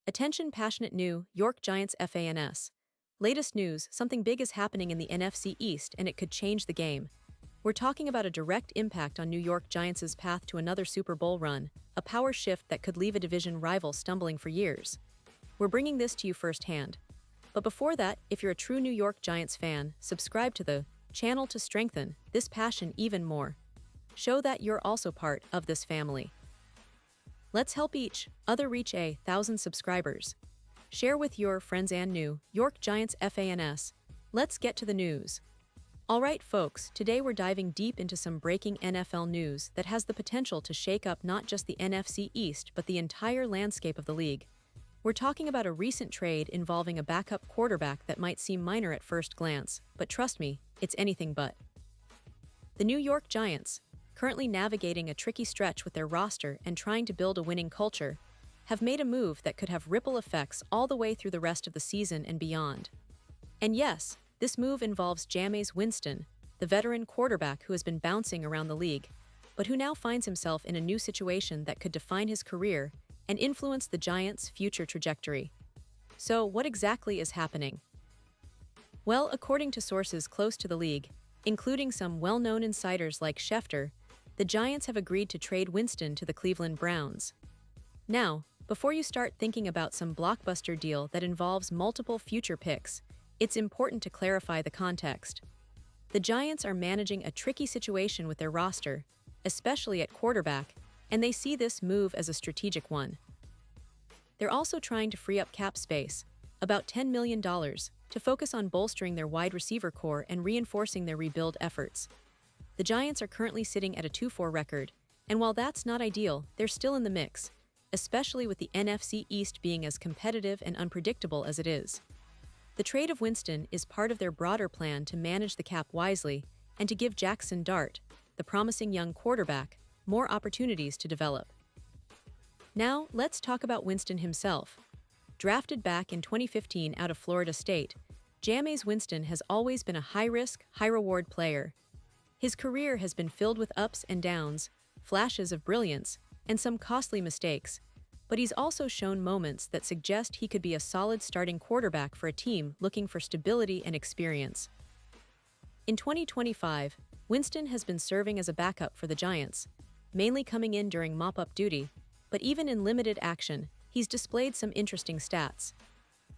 Attention passionate New York Giants fans. Latest news, something big is happening in the NFC East and it could change the game. We're talking about a direct impact on New York Giants' path to another Super Bowl run, a power shift that could leave a division rival stumbling for years. We're bringing this to you firsthand. But before that, if you're a true New York Giants fan, subscribe to the channel to strengthen this passion even more. Show that you're also part of this family. Let's help each other reach 1,000 subscribers. Share with your friends and New York Giants fans. Let's get to the news. Alright folks, today we're diving deep into some breaking NFL news that has the potential to shake up not just the NFC East but the entire landscape of the league. We're talking about a recent trade involving a backup quarterback that might seem minor at first glance, but trust me, it's anything but. The New York Giants, currently navigating a tricky stretch with their roster and trying to build a winning culture, have made a move that could have ripple effects all the way through the rest of the season and beyond. And yes, this move involves Jameis Winston, the veteran quarterback who has been bouncing around the league, but who now finds himself in a new situation that could define his career and influence the Giants' future trajectory. So, what exactly is happening? Well, according to sources close to the league, including some well-known insiders like Schefter, the Giants have agreed to trade Winston to the Cleveland Browns. Now, before you start thinking about some blockbuster deal that involves multiple future picks, it's important to clarify the context. The Giants are managing a tricky situation with their roster, especially at quarterback, and they see this move as a strategic one. They're also trying to free up cap space, about $10 million, to focus on bolstering their wide receiver core and reinforcing their rebuild efforts. The Giants are currently sitting at a 2-4 record, and while that's not ideal, they're still in the mix, especially with the NFC East being as competitive and unpredictable as it is. The trade of Winston is part of their broader plan to manage the cap wisely and to give Jackson Dart, the promising young quarterback, more opportunities to develop. Now, let's talk about Winston himself. Drafted back in 2015 out of Florida State, Jameis Winston has always been a high-risk, high-reward player. His career has been filled with ups and downs, flashes of brilliance, and some costly mistakes, but he's also shown moments that suggest he could be a solid starting quarterback for a team looking for stability and experience. In 2025, Winston has been serving as a backup for the Giants, mainly coming in during mop-up duty, but even in limited action, he's displayed some interesting stats.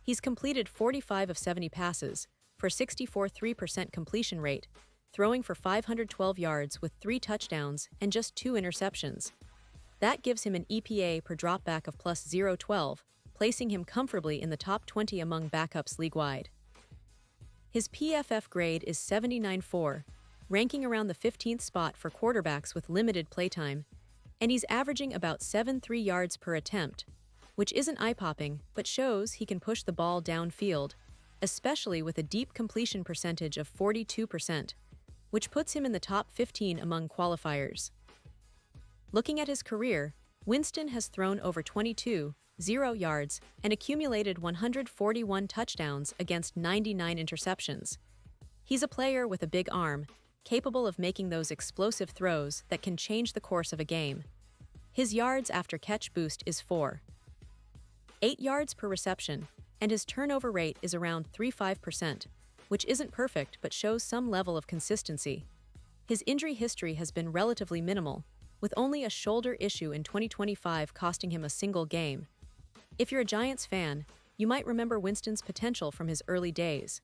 He's completed 45 of 70 passes, for a 64.3% completion rate, throwing for 512 yards with 3 touchdowns and just 2 interceptions. That gives him an EPA per dropback of plus 0.12, placing him comfortably in the top 20 among backups league-wide. His PFF grade is 79.4, ranking around the 15th spot for quarterbacks with limited playtime, and he's averaging about 7.3 yards per attempt, which isn't eye-popping but shows he can push the ball downfield, especially with a deep completion percentage of 42%, which puts him in the top 15 among qualifiers. Looking at his career, Winston has thrown over 22.0 yards and accumulated 141 touchdowns against 99 interceptions. He's a player with a big arm, capable of making those explosive throws that can change the course of a game. His yards after catch boost is 4.8 yards per reception, and his turnover rate is around 3.5%, which isn't perfect but shows some level of consistency. His injury history has been relatively minimal, with only a shoulder issue in 2025 costing him a single game. If you're a Giants fan, you might remember Winston's potential from his early days.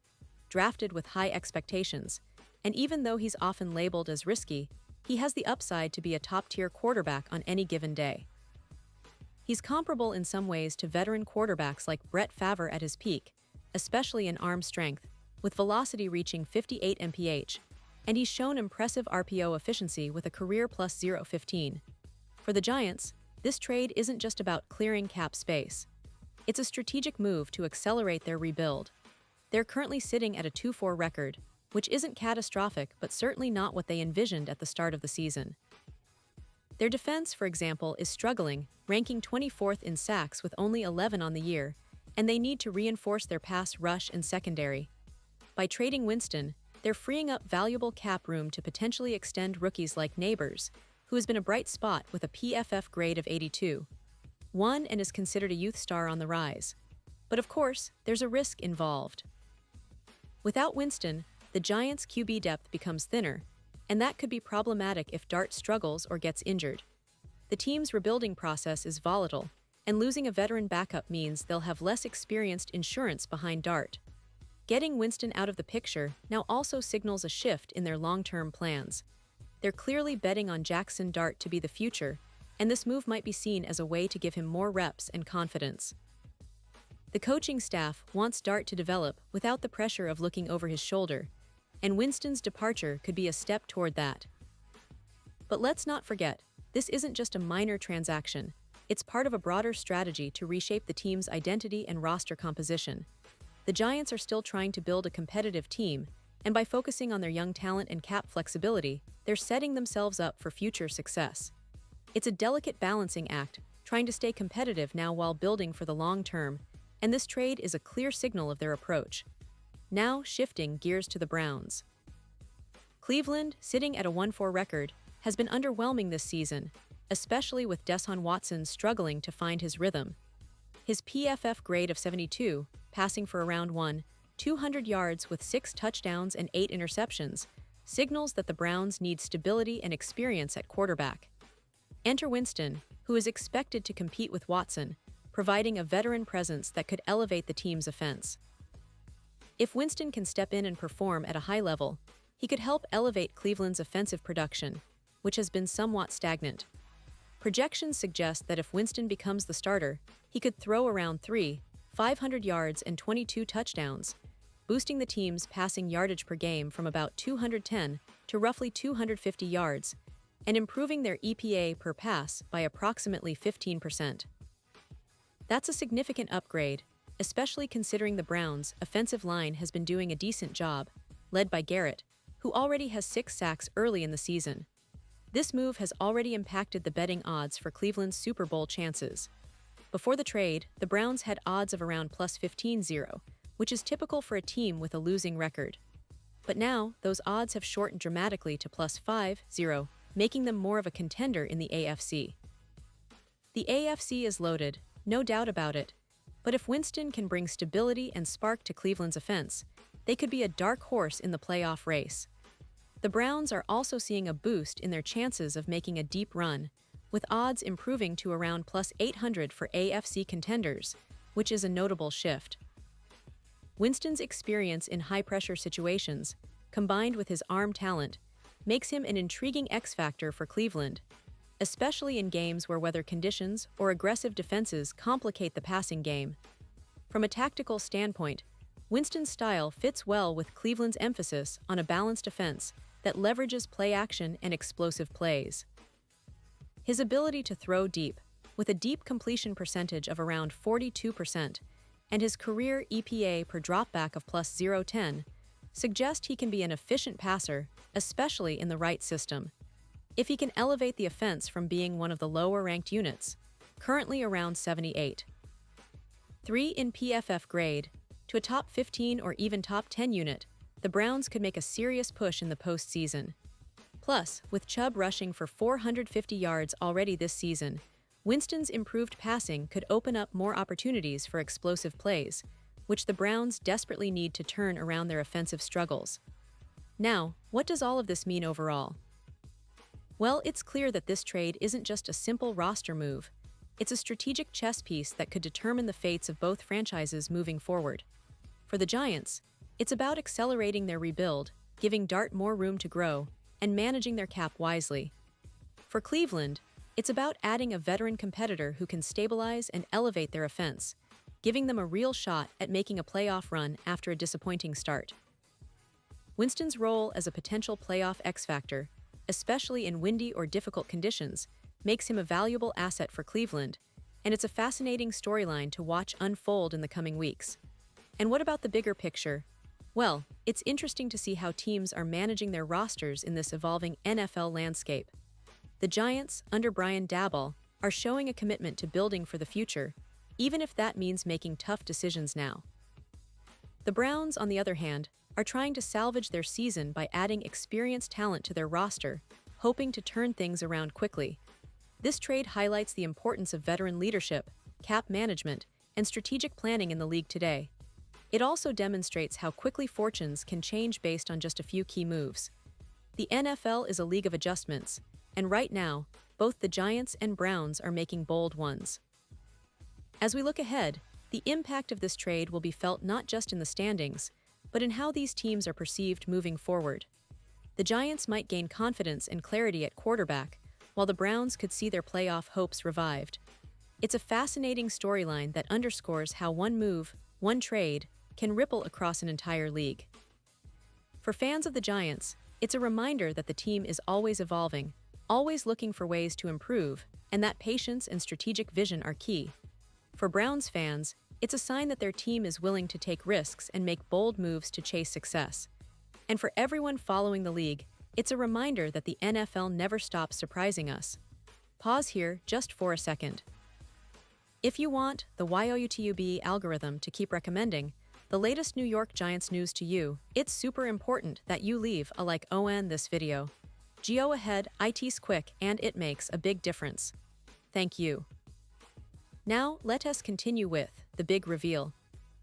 Drafted with high expectations, and even though he's often labeled as risky, he has the upside to be a top-tier quarterback on any given day. He's comparable in some ways to veteran quarterbacks like Brett Favre at his peak, especially in arm strength, with velocity reaching 58 mph, and he's shown impressive RPO efficiency with a career plus 0.15. For the Giants, this trade isn't just about clearing cap space. It's a strategic move to accelerate their rebuild. They're currently sitting at a 2-4 record, which isn't catastrophic but certainly not what they envisioned at the start of the season. Their defense, for example, is struggling, ranking 24th in sacks with only 11 on the year, and they need to reinforce their pass rush and secondary. By trading Winston, they're freeing up valuable cap room to potentially extend rookies like Neighbors, who has been a bright spot with a PFF grade of 82. won and is considered a youth star on the rise. But of course, there's a risk involved. Without Winston, the Giants' QB depth becomes thinner, and that could be problematic if Dart struggles or gets injured. The team's rebuilding process is volatile, and losing a veteran backup means they'll have less experienced insurance behind Dart. Getting Winston out of the picture now also signals a shift in their long-term plans. They're clearly betting on Jackson Dart to be the future, and this move might be seen as a way to give him more reps and confidence. The coaching staff wants Dart to develop without the pressure of looking over his shoulder, and Winston's departure could be a step toward that. But let's not forget, this isn't just a minor transaction. It's part of a broader strategy to reshape the team's identity and roster composition. The Giants are still trying to build a competitive team, and by focusing on their young talent and cap flexibility, they're setting themselves up for future success. It's a delicate balancing act, trying to stay competitive now while building for the long term, and this trade is a clear signal of their approach. Now, shifting gears to the Browns. Cleveland, sitting at a 1-4 record, has been underwhelming this season, especially with Deshaun Watson struggling to find his rhythm. His PFF grade of 72, passing for around 200 yards with 6 touchdowns and 8 interceptions, signals that the Browns need stability and experience at quarterback. Enter Winston, who is expected to compete with Watson, providing a veteran presence that could elevate the team's offense. If Winston can step in and perform at a high level, he could help elevate Cleveland's offensive production, which has been somewhat stagnant. Projections suggest that if Winston becomes the starter, he could throw around 500 yards and 22 touchdowns, boosting the team's passing yardage per game from about 210 to roughly 250 yards, and improving their EPA per pass by approximately 15%. That's a significant upgrade, especially considering the Browns' offensive line has been doing a decent job, led by Garrett, who already has 6 sacks early in the season. This move has already impacted the betting odds for Cleveland's Super Bowl chances. Before the trade, the Browns had odds of around plus 15-0, which is typical for a team with a losing record. But now, those odds have shortened dramatically to plus 5-0, making them more of a contender in the AFC. The AFC is loaded, no doubt about it, but if Winston can bring stability and spark to Cleveland's offense, they could be a dark horse in the playoff race. The Browns are also seeing a boost in their chances of making a deep run, with odds improving to around plus 800 for AFC contenders, which is a notable shift. Winston's experience in high-pressure situations, combined with his arm talent, makes him an intriguing X-factor for Cleveland, especially in games where weather conditions or aggressive defenses complicate the passing game. From a tactical standpoint, Winston's style fits well with Cleveland's emphasis on a balanced offense that leverages play action and explosive plays. His ability to throw deep, with a deep completion percentage of around 42%, and his career EPA per dropback of plus 0.10, suggest he can be an efficient passer, especially in the right system. If he can elevate the offense from being one of the lower-ranked units, currently around 78. 3 in PFF grade, to a top 15 or even top 10 unit, the Browns could make a serious push in the postseason. Plus, with Chubb rushing for 450 yards already this season, Winston's improved passing could open up more opportunities for explosive plays, which the Browns desperately need to turn around their offensive struggles. Now, what does all of this mean overall? Well, it's clear that this trade isn't just a simple roster move. It's a strategic chess piece that could determine the fates of both franchises moving forward. For the Giants, it's about accelerating their rebuild, giving Dart more room to grow, and managing their cap wisely. For Cleveland, it's about adding a veteran competitor who can stabilize and elevate their offense, giving them a real shot at making a playoff run after a disappointing start. Winston's role as a potential playoff X-factor, especially in windy or difficult conditions, makes him a valuable asset for Cleveland, and it's a fascinating storyline to watch unfold in the coming weeks. And what about the bigger picture? Well, it's interesting to see how teams are managing their rosters in this evolving NFL landscape. The Giants, under Brian Daboll, are showing a commitment to building for the future, even if that means making tough decisions now. The Browns, on the other hand, are trying to salvage their season by adding experienced talent to their roster, hoping to turn things around quickly. This trade highlights the importance of veteran leadership, cap management, and strategic planning in the league today. It also demonstrates how quickly fortunes can change based on just a few key moves. The NFL is a league of adjustments, and right now, both the Giants and Browns are making bold ones. As we look ahead, the impact of this trade will be felt not just in the standings, but in how these teams are perceived moving forward. The Giants might gain confidence and clarity at quarterback, while the Browns could see their playoff hopes revived. It's a fascinating storyline that underscores how one move, one trade, can ripple across an entire league. For fans of the Giants, it's a reminder that the team is always evolving, always looking for ways to improve, and that patience and strategic vision are key. For Browns fans, it's a sign that their team is willing to take risks and make bold moves to chase success. And for everyone following the league, it's a reminder that the NFL never stops surprising us. Pause here just for a second. If you want the YouTube algorithm to keep recommending the latest New York Giants news to you, it's super important that you leave a like on this video. Go ahead, it's quick and it makes a big difference. Thank you. Now, let us continue with the big reveal.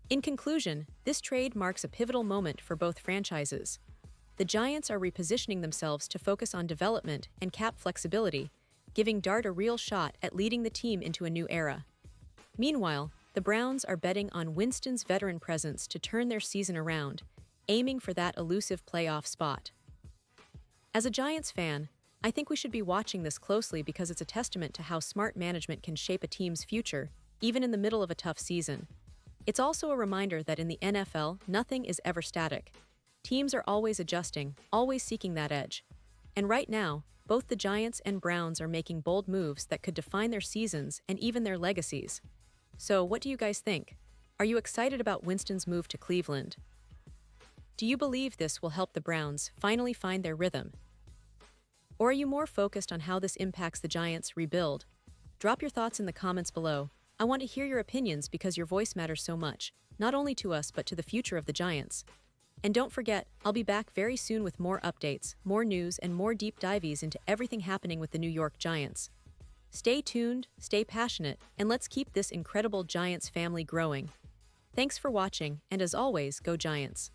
In conclusion, this trade marks a pivotal moment for both franchises. The Giants are repositioning themselves to focus on development and cap flexibility, giving Dart a real shot at leading the team into a new era. Meanwhile, the Browns are betting on Winston's veteran presence to turn their season around, aiming for that elusive playoff spot. As a Giants fan, I think we should be watching this closely because it's a testament to how smart management can shape a team's future, even in the middle of a tough season. It's also a reminder that in the NFL, nothing is ever static. Teams are always adjusting, always seeking that edge. And right now, both the Giants and Browns are making bold moves that could define their seasons and even their legacies. So, what do you guys think? Are you excited about Winston's move to Cleveland? Do you believe this will help the Browns finally find their rhythm? Or are you more focused on how this impacts the Giants' rebuild? Drop your thoughts in the comments below. I want to hear your opinions because your voice matters so much, not only to us but to the future of the Giants. And don't forget, I'll be back very soon with more updates, more news, and more deep dives into everything happening with the New York Giants. Stay tuned, stay passionate, and let's keep this incredible Giants family growing. Thanks for watching, and as always, go Giants!